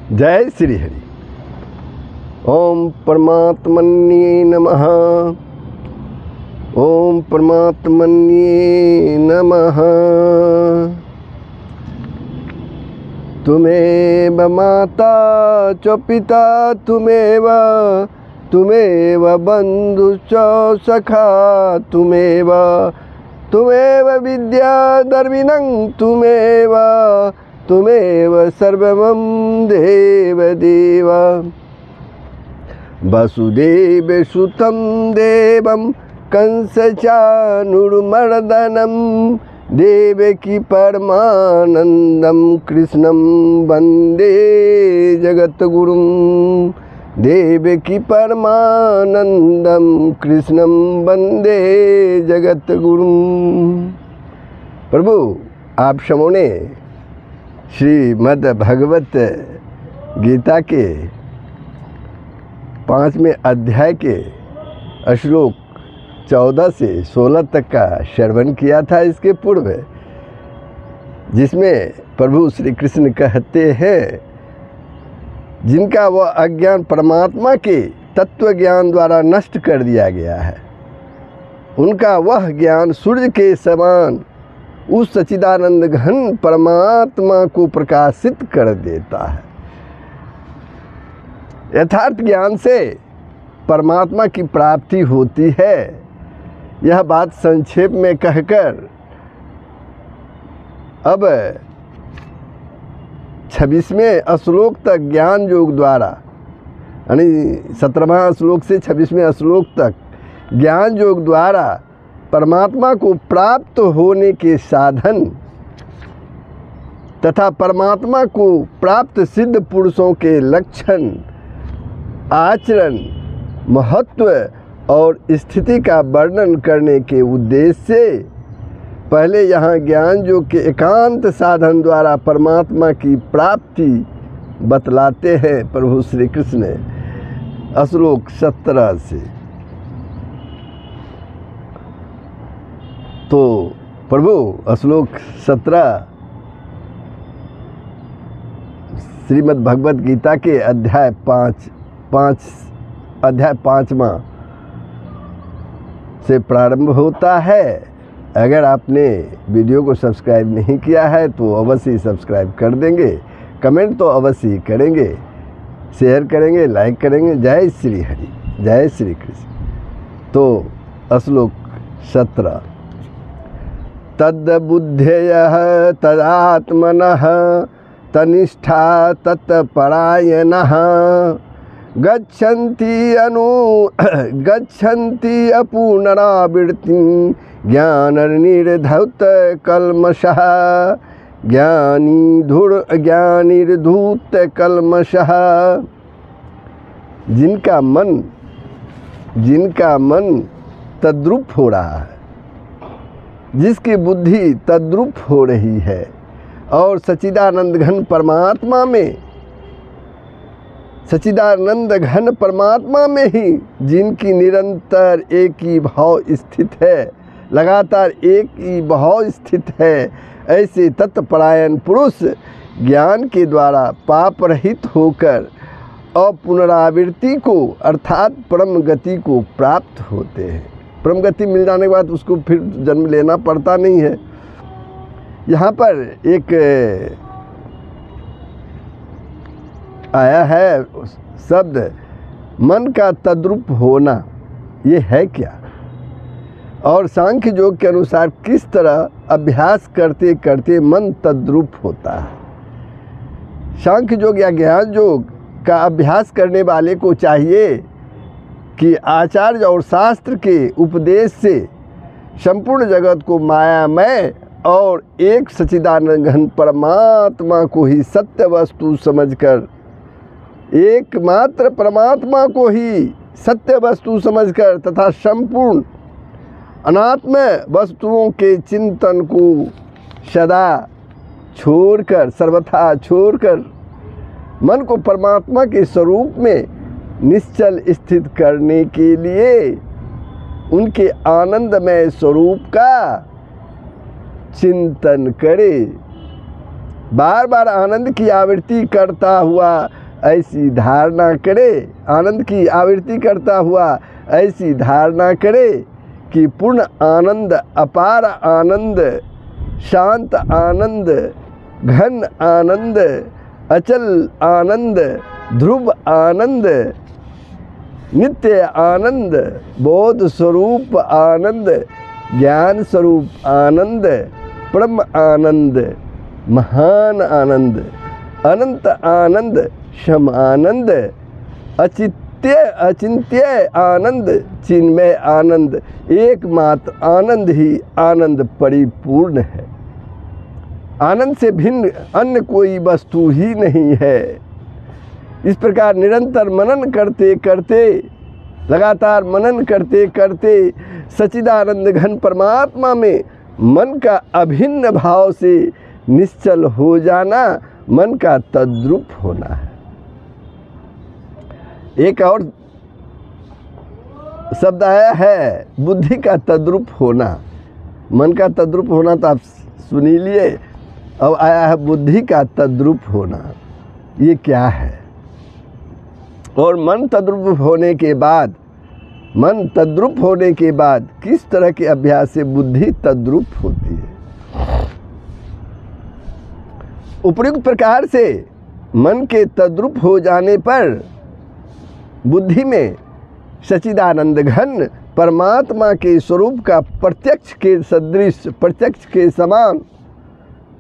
जय श्री हरि। ओम परमात्मन्ये नमः। ओम परमात्मन्ये नमः। तुमेव माता च पिता तुमेव बन्धुश्च सखा तुमेव विद्या दर्विनं तुमेव सर्वमं देव देव। वसुदेवसुतं देवं कंसचाणूरमर्दनं देवकी परमानन्दं कृष्णं वन्दे जगद्गुरुं। देवकी परमानन्दं कृष्णं वन्दे जगद्गुरुं। प्रभु, आप समों ने श्रीमद् भगवत गीता के 5वें अध्याय के श्लोक 14 से 16 तक का श्रवण किया था इसके पूर्व, जिसमें प्रभु श्री कृष्ण कहते हैं जिनका वह अज्ञान परमात्मा के तत्व ज्ञान द्वारा नष्ट कर दिया गया है, उनका वह ज्ञान सूर्य के समान उस सच्चिदानंद घन परमात्मा को प्रकाशित कर देता है। यथार्थ ज्ञान से परमात्मा की प्राप्ति होती है। यह बात संक्षेप में कहकर अब 26वें श्लोक तक ज्ञान योग द्वारा, यानी 17वां श्लोक से 26वें श्लोक तक ज्ञान योग द्वारा परमात्मा को प्राप्त होने के साधन तथा परमात्मा को प्राप्त सिद्ध पुरुषों के लक्षण, आचरण, महत्व और स्थिति का वर्णन करने के उद्देश्य से पहले यहाँ ज्ञान योग के एकांत साधन द्वारा परमात्मा की प्राप्ति बतलाते हैं प्रभु श्री कृष्ण श्लोक 17 से। तो प्रभु श्लोक 17 श्रीमद् भगवत गीता के अध्याय 5वां से प्रारंभ होता है। अगर आपने वीडियो को सब्सक्राइब नहीं किया है तो अवश्य सब्सक्राइब कर देंगे, कमेंट तो अवश्य करेंगे, शेयर करेंगे, लाइक करेंगे। जय श्री हरि, जय श्री कृष्ण। तो श्लोक 17 तद्बुद्धयः तदात्मनः तनिष्ठा तत्परायणः गच्छन्ति अपुनरावृत्तिं ज्ञाननिर्धूत कल्मषः ज्ञानिर्धूत कल्मषः। जिनका मन तद्रूप हो रहा है, जिसकी बुद्धि तद्रूप हो रही है और सच्चिदानंद घन परमात्मा में ही जिनकी निरंतर एक ही भाव स्थित है, लगातार एक ही भाव स्थित है, ऐसे तत्परायण पुरुष ज्ञान के द्वारा पाप रहित होकर अपुनरावृत्ति को अर्थात परम गति को प्राप्त होते हैं। परम गति मिल जाने के बाद उसको फिर जन्म लेना पड़ता नहीं है। यहाँ पर एक आया है शब्द मन का तद्रूप होना, ये है क्या, और सांख्य योग के अनुसार किस तरह अभ्यास करते करते मन तद्रूप होता है। सांख्य योग या ज्ञान योग का अभ्यास करने वाले को चाहिए कि आचार्य और शास्त्र के उपदेश से संपूर्ण जगत को मायामय और एक सच्चिदानंद घन परमात्मा को ही सत्य वस्तु समझकर, एकमात्र परमात्मा को ही सत्य वस्तु समझकर तथा संपूर्ण अनात्म वस्तुओं के चिंतन को सदा छोड़कर, सर्वथा छोड़कर मन को परमात्मा के स्वरूप में निश्चल स्थित करने के लिए उनके आनंदमय स्वरूप का चिंतन करे। बार बार आनंद की आवृत्ति करता हुआ ऐसी धारणा करे, आनंद की आवृत्ति करता हुआ ऐसी धारणा करे कि पूर्ण आनंद, अपार आनंद, शांत आनंद, घन आनंद, अचल आनंद, ध्रुव आनंद, नित्य आनंद, बोध स्वरूप आनंद, ज्ञान स्वरूप आनंद, परम आनंद, महान आनंद, अनंत आनंद, क्षम आनंद, अचिंत्य आनंद, चिन्मय आनंद, एकमात्र आनंद ही आनंद परिपूर्ण है। आनंद से भिन्न अन्य कोई वस्तु ही नहीं है। इस प्रकार निरंतर मनन करते करते, लगातार मनन करते करते सच्चिदानंद घन परमात्मा में मन का अभिन्न भाव से निश्चल हो जाना, मन का तद्रूप होना है। एक और शब्द आया है, बुद्धि का तद्रूप होना। मन का तद्रूप होना तो आप सुन ही लिए, अब आया है बुद्धि का तद्रूप होना। ये क्या है? और मन तद्रूप होने के बाद, मन तद्रूप होने के बाद किस तरह के अभ्यास से बुद्धि तद्रूप होती है? उपयुक्त प्रकार से मन के तद्रूप हो जाने पर बुद्धि में सच्चिदानंद घन परमात्मा के स्वरूप का प्रत्यक्ष के सदृश, प्रत्यक्ष के समान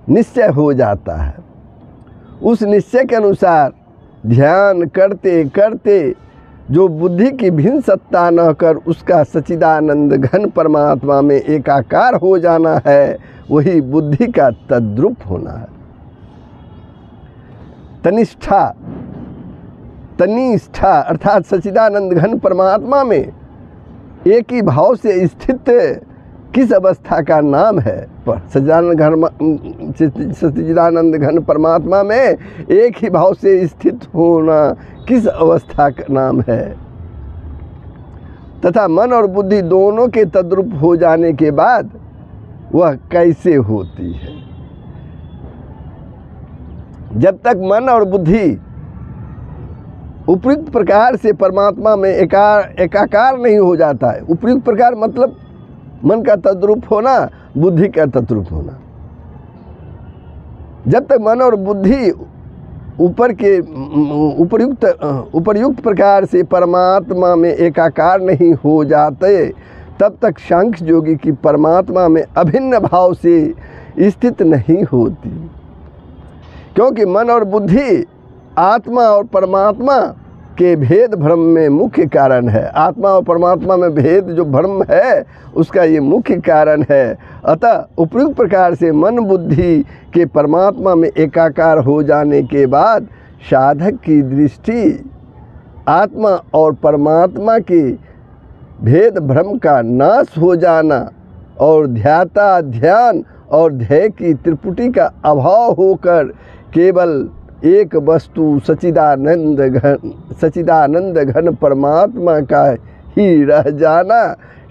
निश्चय हो जाता है। उस निश्चय के अनुसार ध्यान करते करते जो बुद्धि की भिन्न सत्ता न कर उसका सच्चिदानंद घन परमात्मा में एकाकार हो जाना है, वही बुद्धि का तद्रूप होना है। तनिष्ठा अर्थात सच्चिदानंद घन परमात्मा में एक ही भाव से स्थित किस अवस्था का नाम है? पर सच्चिदानंद घन परमात्मा में एक ही भाव से स्थित होना किस अवस्था का नाम है? तथा मन और बुद्धि दोनों के तद्रूप हो जाने के बाद वह कैसे होती है? जब तक मन और बुद्धि उपयुक्त प्रकार से परमात्मा में एकाकार नहीं हो जाता है। उपयुक्त प्रकार मतलब मन का तद्रूप होना, बुद्धि का तद्रूप होना। जब तक मन और बुद्धि उपयुक्त प्रकार से परमात्मा में एकाकार नहीं हो जाते, तब तक सांख्य योगी की परमात्मा में अभिन्न भाव से स्थित नहीं होती। क्योंकि मन और बुद्धि आत्मा और परमात्मा के भेद भ्रम में मुख्य कारण है। आत्मा और परमात्मा में भेद जो भ्रम है उसका ये मुख्य कारण है। अतः उपयुक्त प्रकार से मन बुद्धि के परमात्मा में एकाकार हो जाने के बाद साधक की दृष्टि आत्मा और परमात्मा के भेद भ्रम का नाश हो जाना और ध्याता ध्यान और ध्येय की त्रिपुटी का अभाव होकर केवल एक वस्तु सच्चिदानंद घन परमात्मा का ही रह जाना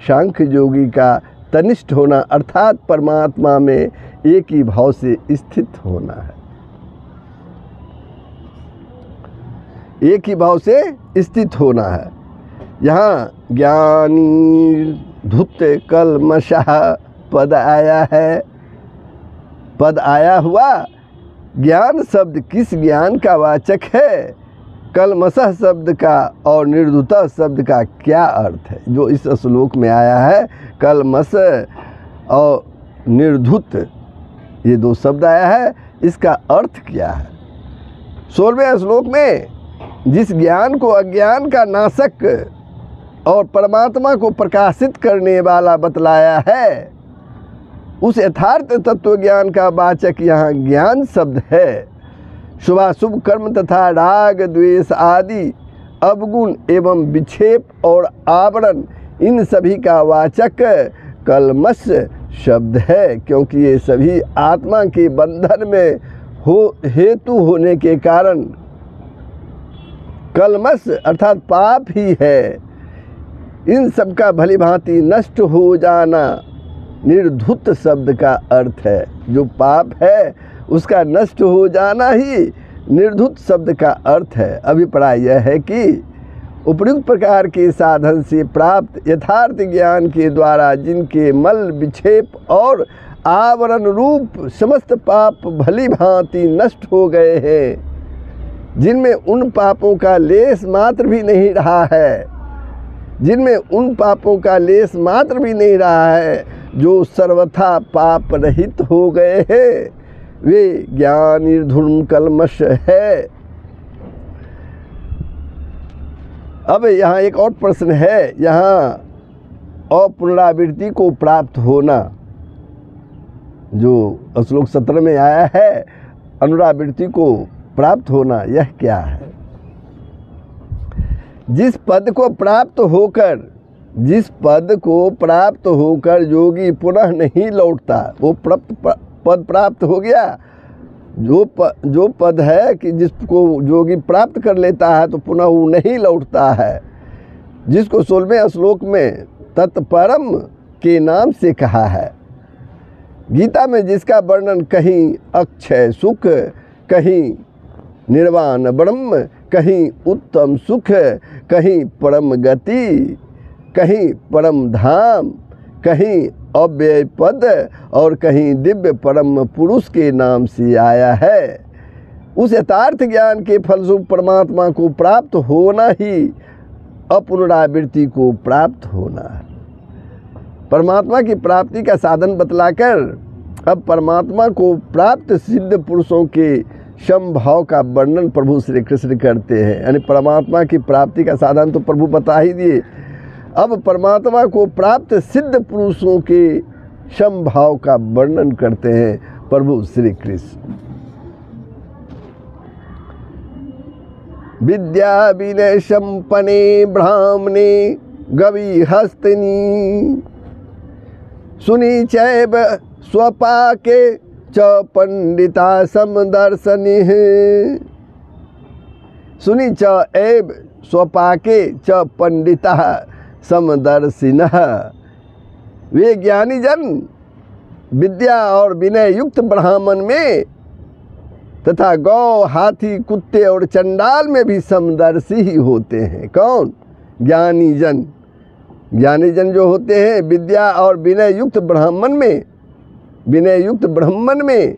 सांख्य योगी का तनिष्ठ होना अर्थात परमात्मा में एक ही भाव से स्थित होना है। एक ही भाव से स्थित होना है। यहाँ ज्ञानी धुत कलमशः पद आया है। पद आया हुआ ज्ञान शब्द किस ज्ञान का वाचक है? कलमशः शब्द का और निर्धुता शब्द का क्या अर्थ है? जो इस श्लोक में आया है, कलमश और निर्धुत, ये दो शब्द आया है, इसका अर्थ क्या है? 16वें श्लोक में जिस ज्ञान को अज्ञान का नाशक और परमात्मा को प्रकाशित करने वाला बतलाया है, उस यथार्थ तत्व ज्ञान का वाचक यहाँ ज्ञान शब्द है। शुभाशुभ कर्म तथा राग द्वेष आदि अवगुण एवं विक्षेप और आवरण, इन सभी का वाचक कलमश शब्द है, क्योंकि ये सभी आत्मा के बंधन में हेतु होने के कारण कलमश अर्थात पाप ही है। इन सब का भली भांति नष्ट हो जाना निर्धुत शब्द का अर्थ है। जो पाप है उसका नष्ट हो जाना ही निर्धुत शब्द का अर्थ है। अभिप्राय यह है कि उपयुक्त प्रकार के साधन से प्राप्त यथार्थ ज्ञान के द्वारा जिनके मल विक्षेप और आवरण रूप समस्त पाप भली भांति नष्ट हो गए हैं, जिनमें उन पापों का लेस मात्र भी नहीं रहा है, जिनमें उन पापों का लेस मात्र भी नहीं रहा है जो सर्वथा पाप रहित हो गए हैं, वे ज्ञान निर्धूम कल्मष है। अब यहाँ एक और प्रश्न है, यहाँ अपुनरावृत्ति को प्राप्त होना जो श्लोक 17 में आया है, अनुरावृत्ति को प्राप्त होना, यह क्या है? जिस पद को प्राप्त होकर योगी पुनः नहीं लौटता, वो पद प्राप्त हो गया। जो पद है कि जिसको योगी प्राप्त कर लेता है तो पुनः वो नहीं लौटता है, जिसको 16वें श्लोक में तत्परम के नाम से कहा है। गीता में जिसका वर्णन कहीं अक्षय सुख, कहीं निर्वाण ब्रह्म, कहीं उत्तम सुख, कहीं परम गति, कहीं परम धाम, कहीं अव्यय पद और कहीं दिव्य परम पुरुष के नाम से आया है, उस यथार्थ ज्ञान के फलस्वरूप परमात्मा को प्राप्त होना ही अपुनरावृत्ति को प्राप्त होना है। परमात्मा की प्राप्ति का साधन बतलाकर अब परमात्मा को प्राप्त सिद्ध पुरुषों के समभाव का वर्णन प्रभु श्री कृष्ण करते हैं। यानी परमात्मा की प्राप्ति का साधन तो प्रभु बता ही दिए, अब परमात्मा को प्राप्त सिद्ध पुरुषों के समभाव का वर्णन करते हैं प्रभु श्री कृष्ण। विद्या विनय संपन्ने ब्राह्मणे गवी हस्तिनी, सुनी चैव स्वपाके च पंडिता समदर्शनि, सुनी च एव स्वपाके च पंडिता समदर्शिनः। वे ज्ञानी जन विद्या और विनय युक्त ब्राह्मण में तथा गौ, हाथी, कुत्ते और चंडाल में भी समदर्शी ही होते हैं। कौन? ज्ञानी जन। ज्ञानी जन जो होते हैं विद्या और विनय युक्त ब्राह्मण में, विनय युक्त ब्राह्मण में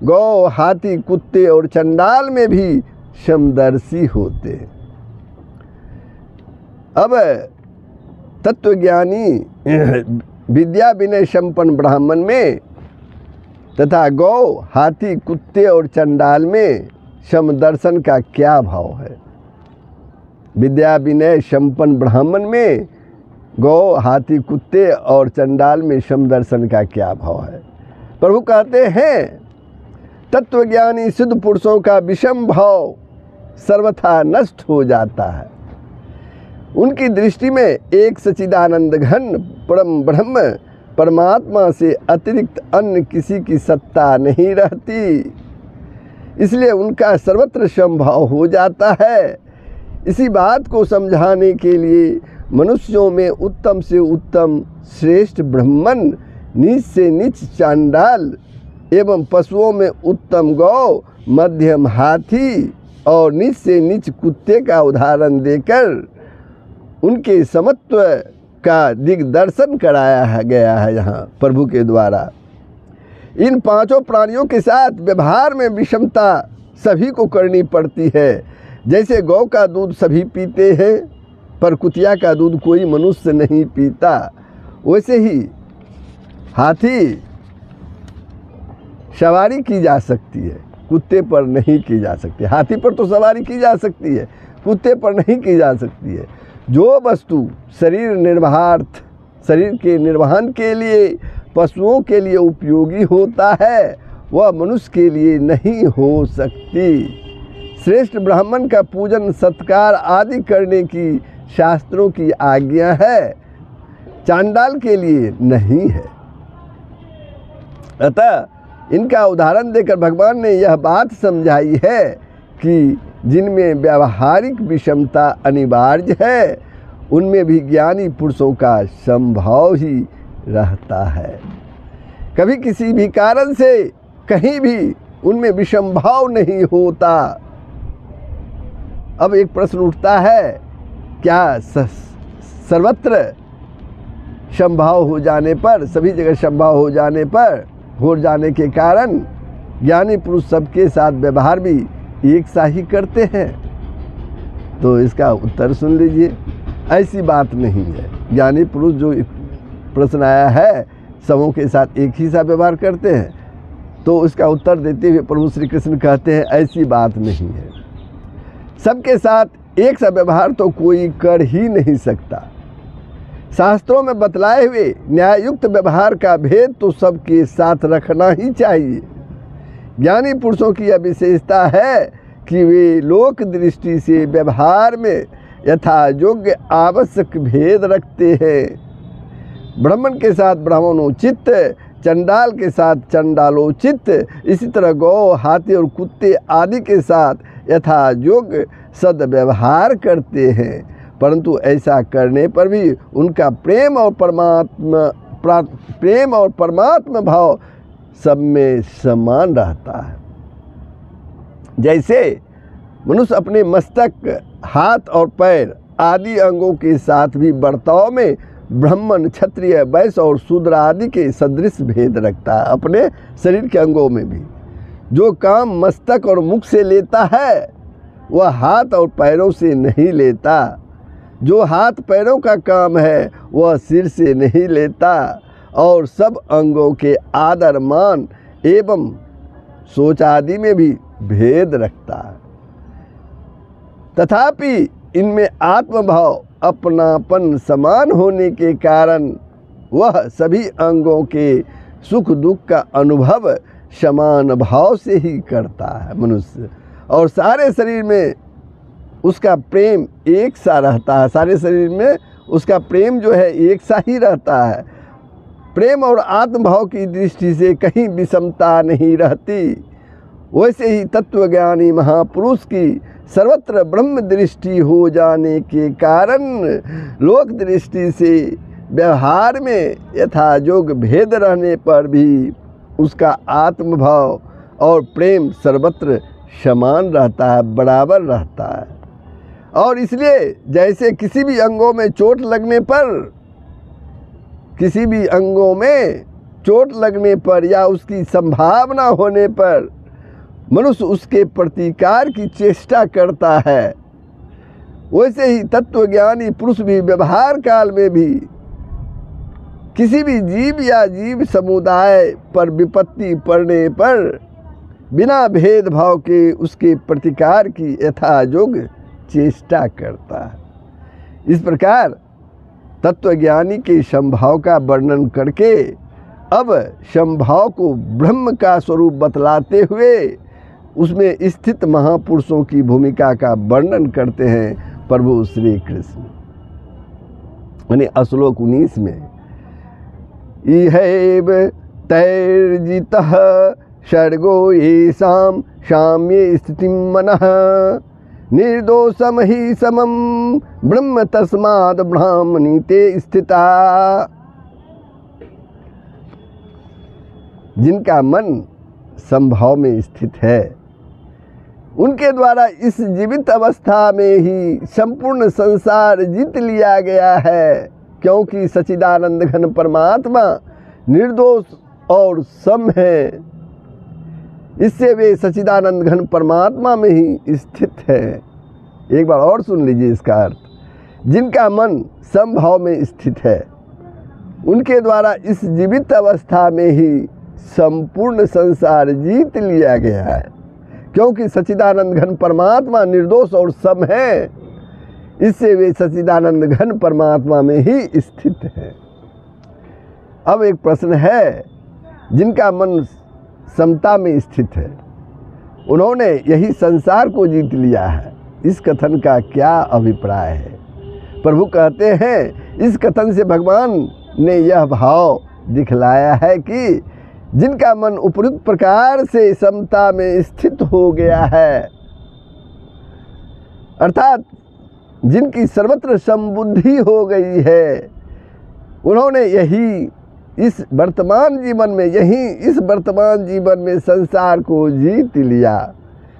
गौ, हाथी, कुत्ते और चंडाल में भी समदर्शी होते हैं। अब तत्वज्ञानी विद्या विनय संपन्न ब्राह्मण में तथा गौ, हाथी, कुत्ते और चंडाल में समदर्शन का क्या भाव है? विद्या विनय संपन्न ब्राह्मण में गौ, हाथी, कुत्ते और चंडाल में समदर्शन का क्या भाव है? प्रभु कहते हैं तत्वज्ञानी सिद्ध पुरुषों का विषम भाव सर्वथा नष्ट हो जाता है। उनकी दृष्टि में एक सच्चिदानंद घन परम ब्रह्म परमात्मा से अतिरिक्त अन्य किसी की सत्ता नहीं रहती, इसलिए उनका सर्वत्र समभाव हो जाता है। इसी बात को समझाने के लिए मनुष्यों में उत्तम से उत्तम श्रेष्ठ ब्राह्मण, नीच से नीच चांडाल एवं पशुओं में उत्तम गौ, मध्यम हाथी और नीच से नीच कुत्ते का उदाहरण देकर उनके समत्व का दिग्दर्शन कराया गया है यहाँ प्रभु के द्वारा। इन पांचों प्राणियों के साथ व्यवहार में विषमता सभी को करनी पड़ती है। जैसे गौ का दूध सभी पीते हैं पर कुतिया का दूध कोई मनुष्य नहीं पीता, वैसे ही हाथी सवारी की जा सकती है, कुत्ते पर नहीं की जा सकती। हाथी पर तो सवारी की जा सकती है, कुत्ते पर नहीं की जा सकती है। जो वस्तु शरीर के निर्वहन के लिए पशुओं के लिए उपयोगी होता है वह मनुष्य के लिए नहीं हो सकती। श्रेष्ठ ब्राह्मण का पूजन सत्कार आदि करने की शास्त्रों की आज्ञा है, चांडाल के लिए नहीं है। अतः इनका उदाहरण देकर भगवान ने यह बात समझाई है कि जिनमें व्यावहारिक विषमता अनिवार्य है उनमें भी ज्ञानी पुरुषों का समभाव ही रहता है। कभी किसी भी कारण से कहीं भी उनमें विषम भाव नहीं होता। अब एक प्रश्न उठता है, क्या सर्वत्र समभाव हो जाने पर, सभी जगह समभाव हो जाने के कारण ज्ञानी पुरुष सबके साथ व्यवहार भी एक सा ही करते हैं? तो इसका उत्तर सुन लीजिए, ऐसी बात नहीं है। ज्ञानी पुरुष जो प्रश्न आया है, सबों के साथ एक ही सा व्यवहार करते हैं, तो उसका उत्तर देते हुए प्रभु श्री कृष्ण कहते हैं ऐसी बात नहीं है। सबके साथ एक सा व्यवहार तो कोई कर ही नहीं सकता। शास्त्रों में बतलाए हुए न्याययुक्त व्यवहार का भेद तो सबके साथ रखना ही चाहिए। ज्ञानी पुरुषों की यह विशेषता है कि वे लोक दृष्टि से व्यवहार में यथा योग्य आवश्यक भेद रखते हैं। ब्राह्मण के साथ ब्राह्मणोचित, चंडाल के साथ चंडालोचित, इसी तरह गौ, हाथी और कुत्ते आदि के साथ यथा योग्य सद्व्यवहार करते हैं। परंतु ऐसा करने पर भी उनका प्रेम और परमात्मा भाव सब में समान रहता है। जैसे मनुष्य अपने मस्तक, हाथ और पैर आदि अंगों के साथ भी बर्ताव में ब्राह्मण, क्षत्रिय, वैश्य और शूद्र आदि के सदृश भेद रखता है। अपने शरीर के अंगों में भी जो काम मस्तक और मुख से लेता है वह हाथ और पैरों से नहीं लेता। जो हाथ पैरों का काम है वह सिर से नहीं लेता, और सब अंगों के आदर, मान एवं सोच आदि में भी भेद रखता है। तथापि इनमें आत्मभाव, अपनापन समान होने के कारण वह सभी अंगों के सुख दुख का अनुभव समान भाव से ही करता है मनुष्य, और सारे शरीर में उसका प्रेम एक सा रहता है। सारे शरीर में उसका प्रेम जो है एक सा ही रहता है। प्रेम और आत्मभाव की दृष्टि से कहीं विषमता नहीं रहती। वैसे ही तत्वज्ञानी महापुरुष की सर्वत्र ब्रह्म दृष्टि हो जाने के कारण लोक दृष्टि से व्यवहार में यथायोग्य भेद रहने पर भी उसका आत्मभाव और प्रेम सर्वत्र समान रहता है, बराबर रहता है। और इसलिए जैसे किसी भी अंगों में चोट लगने पर या उसकी संभावना होने पर मनुष्य उसके प्रतिकार की चेष्टा करता है, वैसे ही तत्वज्ञानी पुरुष भी व्यवहार काल में भी किसी भी जीव या जीव समुदाय पर विपत्ति पड़ने पर बिना भेदभाव के उसके प्रतिकार की यथायोग्य चेष्टा करता है। इस प्रकार तत्वज्ञानी के समभाव का वर्णन करके अब समभाव को ब्रह्म का स्वरूप बतलाते हुए उसमें स्थित महापुरुषों की भूमिका का वर्णन करते हैं प्रभु श्री कृष्ण। यानी श्लोक 19 में इहैव तैर्जितः सर्गो येषां साम्ये स्थितिं मनः निर्दोषम ही समम ब्रह्म तस्माद् ब्राह्मणी ते स्थिता। जिनका मन समभाव में स्थित है उनके द्वारा इस जीवित अवस्था में ही संपूर्ण संसार जीत लिया गया है, क्योंकि सच्चिदानंद घन परमात्मा निर्दोष और सम है। इससे वे सच्चिदानंद घन परमात्मा में ही स्थित है। एक बार और सुन लीजिए इसका अर्थ। जिनका मन समभाव में स्थित है उनके द्वारा इस जीवित अवस्था में ही संपूर्ण संसार जीत लिया गया है, क्योंकि सच्चिदानंद घन परमात्मा निर्दोष और सम है। इससे वे सच्चिदानंद घन परमात्मा में ही स्थित है। अब एक प्रश्न है, जिनका मन समता में स्थित है उन्होंने यही संसार को जीत लिया है, इस कथन का क्या अभिप्राय है? प्रभु कहते हैं इस कथन से भगवान ने यह भाव दिखलाया है कि जिनका मन उपयुक्त प्रकार से समता में स्थित हो गया है, अर्थात जिनकी सर्वत्र समबुद्धि हो गई है, उन्होंने यही इस वर्तमान जीवन में, यहीं इस वर्तमान जीवन में संसार को जीत लिया।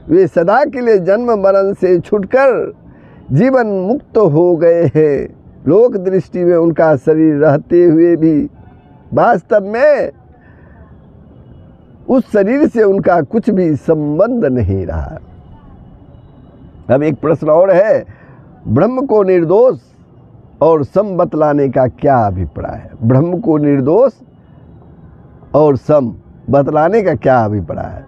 वे सदा के लिए जन्म मरण से छूटकर जीवन मुक्त हो गए हैं। लोक दृष्टि में उनका शरीर रहते हुए भी वास्तव में उस शरीर से उनका कुछ भी संबंध नहीं रहा। अब एक प्रश्न और है, ब्रह्म को निर्दोष और सम बतलाने का क्या अभिप्राय है? ब्रह्म को निर्दोष और सम बतलाने का क्या अभिप्राय है?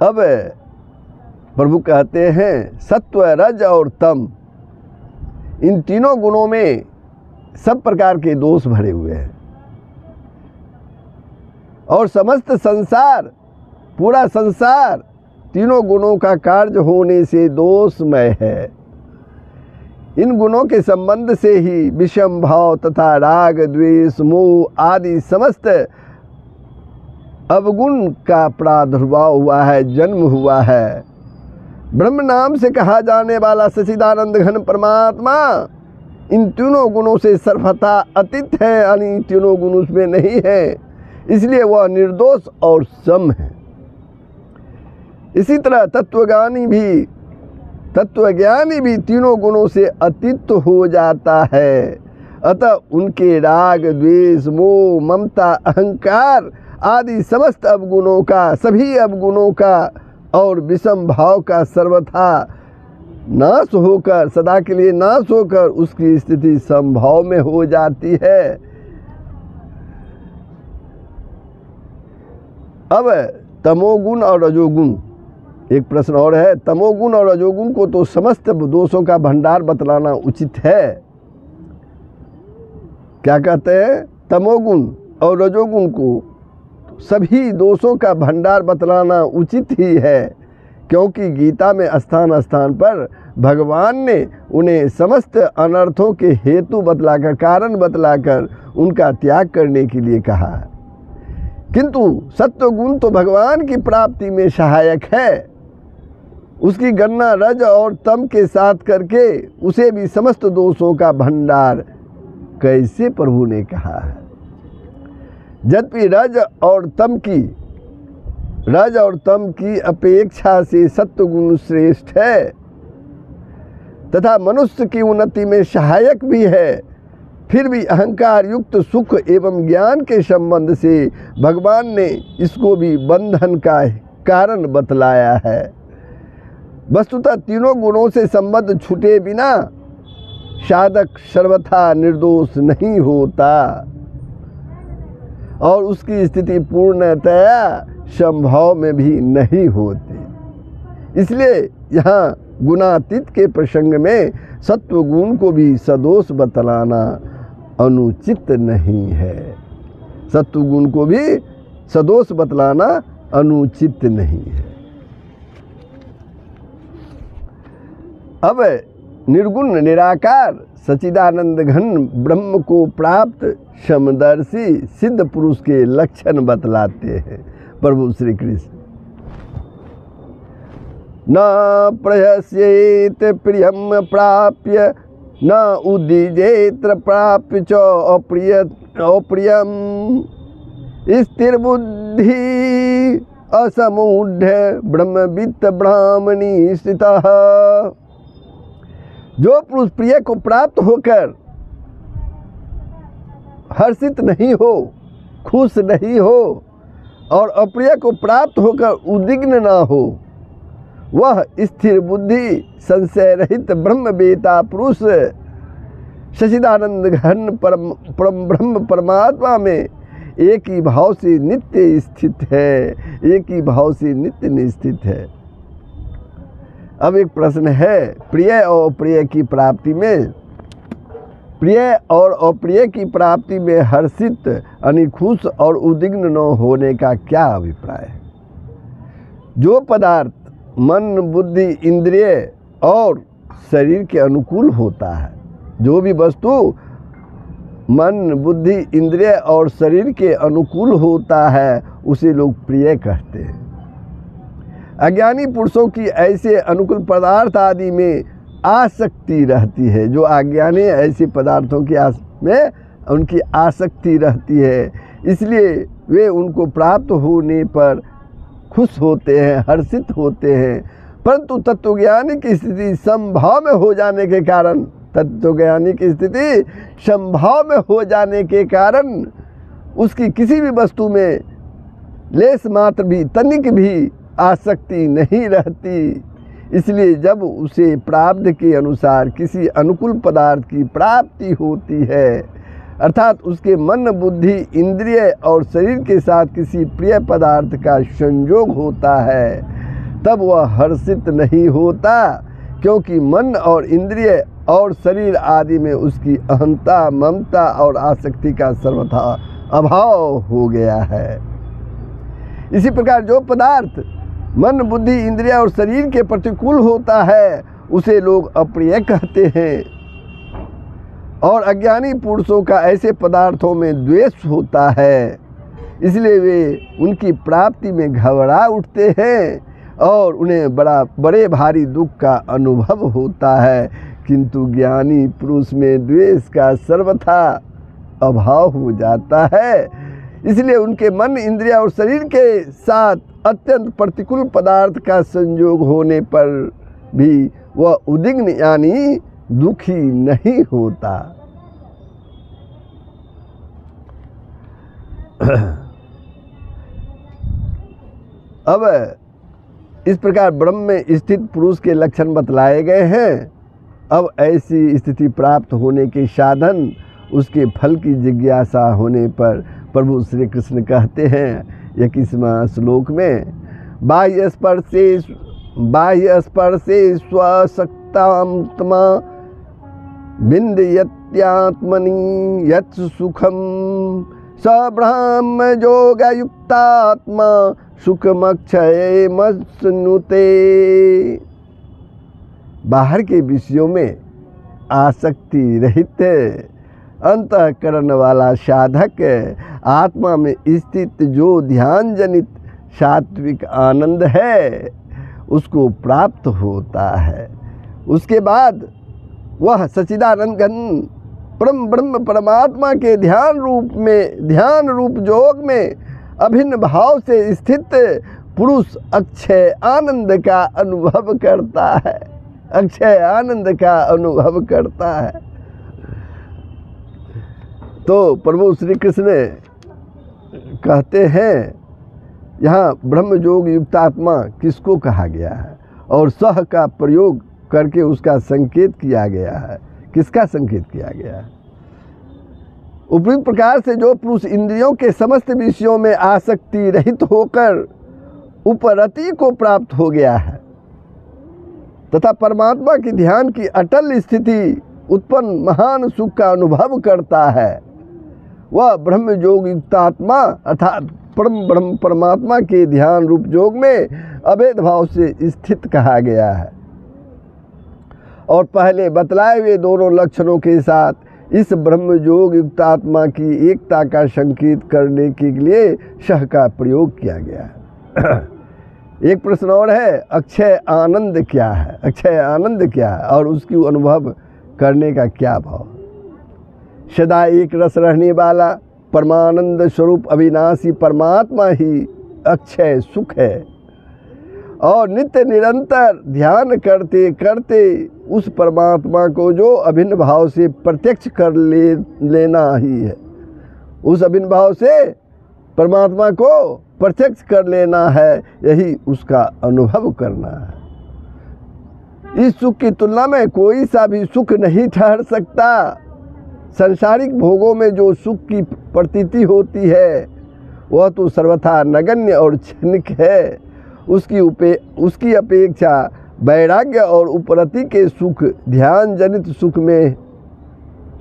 अब प्रभु कहते हैं सत्व, रज और तम, इन तीनों गुणों में सब प्रकार के दोष भरे हुए हैं और समस्त संसार, पूरा संसार तीनों गुणों का कार्य होने से दोषमय है। इन गुणों के संबंध से ही विषम भाव तथा राग, द्वेष, मोह आदि समस्त अवगुण का प्रादुर्भाव हुआ है, जन्म हुआ है। ब्रह्म नाम से कहा जाने वाला सच्चिदानंद घन परमात्मा इन तीनों गुणों से सर्वथा अतीत है, यानी तीनों गुण उसमें नहीं है, इसलिए वह निर्दोष और सम है। इसी तरह तत्वज्ञानी भी तीनों गुणों से अतीत हो जाता है। अतः उनके राग, द्वेष, मोह, ममता, अहंकार आदि समस्त अवगुणों का, सभी अवगुणों का और विषम भाव का सर्वथा नाश होकर, सदा के लिए नाश होकर उसकी स्थिति समभाव में हो जाती है। अब तमोगुण और रजोगुण, एक प्रश्न और है, तमोगुण और रजोगुण को तो समस्त दोषों का भंडार बतलाना उचित है। क्या कहते हैं? तमोगुण और रजोगुण को सभी दोषों का भंडार बतलाना उचित ही है, क्योंकि गीता में स्थान स्थान पर भगवान ने उन्हें समस्त अनर्थों के हेतु बतलाकर, कारण बतलाकर उनका त्याग करने के लिए कहा। किंतु सत्वगुण तो भगवान की प्राप्ति में सहायक है। उसकी गणना रज और तम के साथ करके उसे भी समस्त दोषों का भंडार कैसे प्रभु ने कहा है? यद्यपि रज और तम की अपेक्षा से सत्वगुण श्रेष्ठ है तथा मनुष्य की उन्नति में सहायक भी है, फिर भी अहंकार युक्त सुख एवं ज्ञान के संबंध से भगवान ने इसको भी बंधन का कारण बतलाया है। वस्तुतः तीनों गुणों से संबंध छूटे बिना साधक सर्वथा निर्दोष नहीं होता और उसकी स्थिति पूर्णतया संभव में भी नहीं होती। इसलिए यहाँ गुणातीत के प्रसंग में सत्वगुण को भी सदोष बतलाना अनुचित नहीं है। सत्वगुण को भी सदोष बतलाना अनुचित नहीं है। अब निर्गुण निराकार सच्चिदानंद घन ब्रह्म को प्राप्त समदर्शी सिद्ध पुरुष के लक्षण बतलाते हैं प्रभु श्री कृष्ण। न प्रहस्येत प्रियम प्राप्य न उद्दीजेत्र प्राप्य च अप्रियम स्थिर बुद्धि असमूढ़ ब्रह्मवित्त ब्राह्मणी स्थितः। जो पुरुष प्रिय को प्राप्त होकर हर्षित नहीं हो, खुश नहीं हो और अप्रिय को प्राप्त होकर उद्विग्न न हो, वह स्थिर बुद्धि संशय रहित ब्रह्मवेता पुरुष सच्चिदानंद घन ब्रह्म परमात्मा में एक ही भाव से नित्य स्थित है, एक ही भाव से नित्य निस्थित है। अब एक प्रश्न है, प्रिय और अप्रिय की प्राप्ति में, प्रिय और अप्रिय की प्राप्ति में हर्षित यानी खुश और उद्विग्न न होने का क्या अभिप्राय है? जो पदार्थ मन, बुद्धि, इंद्रिय और शरीर के अनुकूल होता है, जो भी वस्तु मन, बुद्धि, इंद्रिय और शरीर के अनुकूल होता है, उसे लोग प्रिय कहते हैं। अज्ञानी पुरुषों की ऐसे अनुकूल पदार्थ आदि में आसक्ति रहती है। जो अज्ञानी ऐसे पदार्थों की में उनकी आसक्ति रहती है, इसलिए वे उनको प्राप्त होने पर खुश होते हैं, हर्षित होते हैं। परंतु तत्वज्ञानी की स्थिति समभाव में हो जाने के कारण, तत्वज्ञानी की स्थिति समभाव में हो जाने के कारण उसकी किसी भी वस्तु में लेस मात्र भी, तनिक भी आसक्ति नहीं रहती। इसलिए जब उसे प्राप्त के अनुसार किसी अनुकूल पदार्थ की प्राप्ति होती है, अर्थात उसके मन, बुद्धि, इंद्रिय और शरीर के साथ किसी प्रिय पदार्थ का संयोग होता है, तब वह हर्षित नहीं होता, क्योंकि मन और इंद्रिय और शरीर आदि में उसकी अहंता, ममता और आसक्ति का सर्वथा अभाव हो गया है। इसी प्रकार जो पदार्थ मन, बुद्धि, इंद्रिय और शरीर के प्रतिकूल होता है उसे लोग अप्रिय कहते हैं, और अज्ञानी पुरुषों का ऐसे पदार्थों में द्वेष होता है, इसलिए वे उनकी प्राप्ति में घबरा उठते हैं और उन्हें बड़े भारी दुख का अनुभव होता है। किंतु ज्ञानी पुरुष में द्वेष का सर्वथा अभाव हो जाता है, इसलिए उनके मन, इंद्रिय और शरीर के साथ अत्यंत प्रतिकूल पदार्थ का संयोग होने पर भी वह उद्विग्न यानी दुखी नहीं होता। अब इस प्रकार ब्रह्म में स्थित पुरुष के लक्षण बतलाए गए हैं। अब ऐसी स्थिति प्राप्त होने के साधन, उसके फल की जिज्ञासा होने पर प्रभु श्री कृष्ण कहते हैं 21वां श्लोक में, बाह्य स्पर्शे स्वशक्तात्मा विन्दयत्यात्मनि यत् सुखम स ब्रह्म योगयुक्तात्मा सुखमक्षयमश्नुते। बाहर के विषयों में आसक्ति रहित अंतःकरण वाला साधक आत्मा में स्थित जो ध्यान जनित सात्विक आनंद है उसको प्राप्त होता है। उसके बाद वह सच्चिदानंद घन परम ब्रह्म परमात्मा के ध्यान रूप योग में अभिन्न भाव से स्थित पुरुष अक्षय आनंद का अनुभव करता है, अक्षय आनंद का अनुभव करता है। तो प्रभु श्री कृष्ण कहते हैं यहाँ ब्रह्म योग युक्त आत्मा किसको कहा गया है और सह का प्रयोग करके उसका संकेत किया गया है। किसका संकेत किया गया है? उपयुक्त प्रकार से जो पुरुष इंद्रियों के समस्त विषयों में आसक्ति रहित होकर उपरति को प्राप्त हो गया है तथा परमात्मा की ध्यान की अटल स्थिति उत्पन्न महान सुख का अनुभव करता है, वह ब्रह्म योग युक्त आत्मा अर्थात परम ब्रह्म परमात्मा के ध्यान रूप योग में अभेद भाव से स्थित कहा गया है। और पहले बतलाए हुए दोनों लक्षणों के साथ इस ब्रह्म योग युक्त आत्मा की एकता का संकेत करने के लिए सह का प्रयोग किया गया है। एक प्रश्न और है, अक्षय आनंद क्या है? अक्षय आनंद क्या है और उसकी अनुभव करने का क्या भाव? सदा एक रस रहने वाला परमानंद स्वरूप अविनाशी परमात्मा ही अक्षय सुख है और नित्य निरंतर ध्यान करते करते उस परमात्मा को जो अभिन्न भाव से प्रत्यक्ष कर लेना ही है, उस अभिन्न भाव से परमात्मा को प्रत्यक्ष कर लेना है, यही उसका अनुभव करना है। इस सुख की तुलना में कोई सा भी सुख नहीं ठहर सकता। संसारिक भोगों में जो सुख की प्रतीति होती है वह तो सर्वथा नगण्य और क्षणिक है। उसकी अपेक्षा वैराग्य और उपरति के सुख ध्यान जनित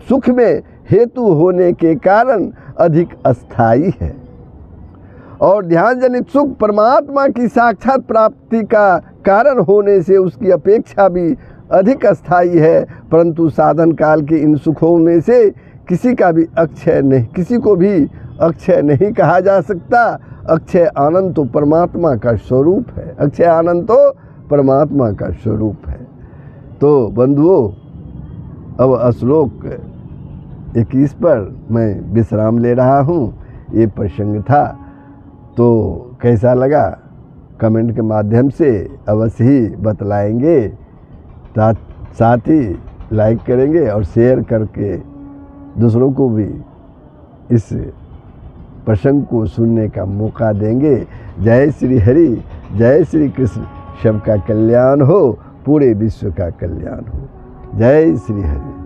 सुख में हेतु होने के कारण अधिक अस्थायी है और ध्यान जनित सुख परमात्मा की साक्षात प्राप्ति का कारण होने से उसकी अपेक्षा भी अधिक अस्थायी है। परंतु साधन काल के इन सुखों में से किसी को भी अक्षय नहीं कहा जा सकता। अक्षय आनंद तो परमात्मा का स्वरूप है, अक्षय आनंद तो परमात्मा का स्वरूप है। तो बंधुओं, अब श्लोक 21 पर मैं विश्राम ले रहा हूँ। ये प्रसंग था, तो कैसा लगा कमेंट के माध्यम से अवश्य ही बतलाएंगे। साथ ही लाइक करेंगे और शेयर करके दूसरों को भी इस प्रसंग को सुनने का मौका देंगे। जय श्री हरि, जय श्री कृष्ण। सबका कल्याण हो, पूरे विश्व का कल्याण हो। जय श्री हरि।